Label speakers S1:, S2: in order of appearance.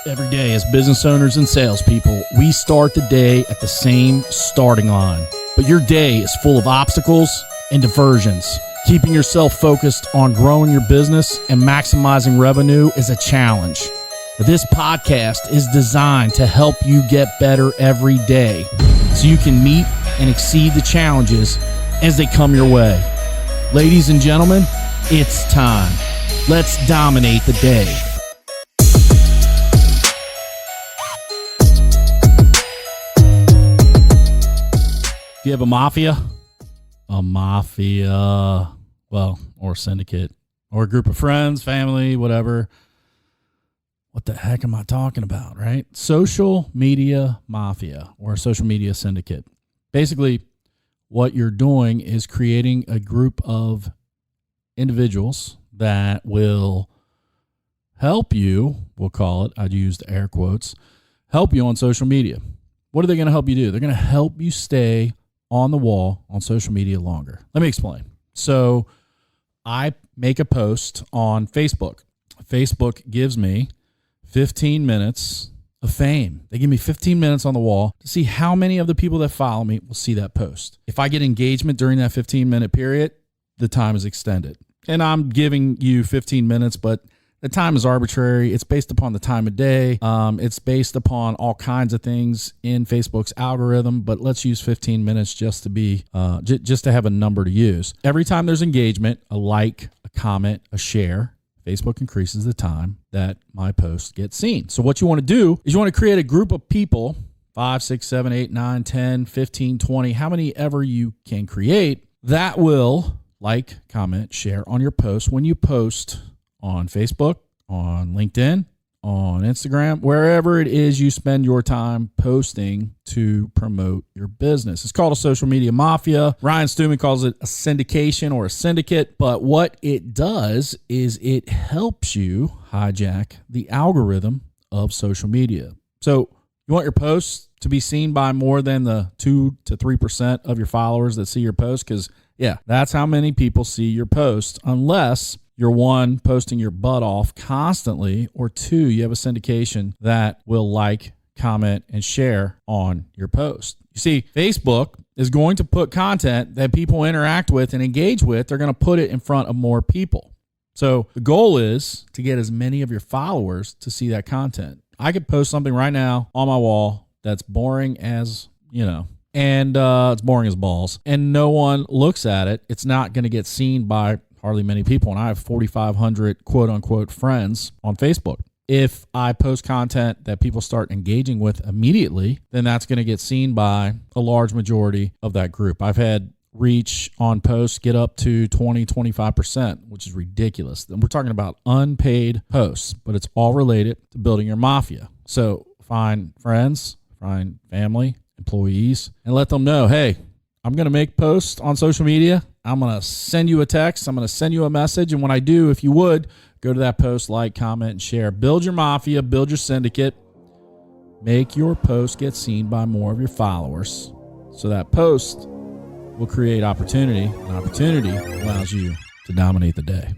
S1: Every day as business owners and salespeople, we start the day at the same starting line. But your day is full of obstacles and diversions. Keeping yourself focused on growing your business and maximizing revenue is a challenge. This podcast is designed to help you get better every day so you can meet and exceed the challenges as they come your way. Ladies and gentlemen, it's time. Let's dominate the day. Do you have a mafia? A mafia, well, or syndicate, or a group of friends, family, whatever. What the heck am I talking about, right? Social media mafia or a social media syndicate. Basically, what you're doing is creating a group of individuals that will help you, we'll call it, I'd use the air quotes, help you on social media. What are they going to help you do? They're going to help you stay on the wall on social media longer. Let me explain. So I make a post on Facebook. Facebook gives me 15 minutes of fame. They give me 15 minutes on the wall to see how many of the people that follow me will see that post. If I get engagement during that 15-minute period, the time is extended. And I'm giving you 15 minutes, but the time is arbitrary. It's based upon the time of day. It's based upon all kinds of things in Facebook's algorithm, but let's use 15 minutes just to be, just to have a number to use. Every time there's engagement, a like, a comment, a share, Facebook increases the time that my post gets seen. So what you want to do is you want to create a group of people, 5, 6, 7, 8, 9, 10, 15, 20, how many ever you can create, that will like, comment, share on your post when you post on Facebook, on LinkedIn, on Instagram, wherever it is you spend your time posting to promote your business. It's called a social media mafia. Ryan Stewman calls it a syndication or a syndicate, but what it does is it helps you hijack the algorithm of social media. So you want your posts to be seen by more than the 2 to 3% of your followers that see your post, because yeah, that's how many people see your post, unless you're one, posting your butt off constantly, or two, you have a syndication that will like, comment, and share on your post. You see, Facebook is going to put content that people interact with and engage with. They're going to put it in front of more people. So the goal is to get as many of your followers to see that content. I could post something right now on my wall that's boring as, and it's boring as balls, and no one looks at it. It's not going to get seen by hardly many people, and I have 4,500 quote-unquote friends on Facebook. If I post content that people start engaging with immediately, then that's going to get seen by a large majority of that group. I've had reach on posts get up to 20, 25%, which is ridiculous. And we're talking about unpaid posts, but it's all related to building your mafia. So find friends, find family, employees, and let them know, hey, I'm going to make posts on social media. I'm going to send you a text. I'm going to send you a message. And when I do, if you would, go to that post, like, comment, and share. Build your mafia, build your syndicate. Make your post get seen by more of your followers. So that post will create opportunity, and opportunity allows you to dominate the day.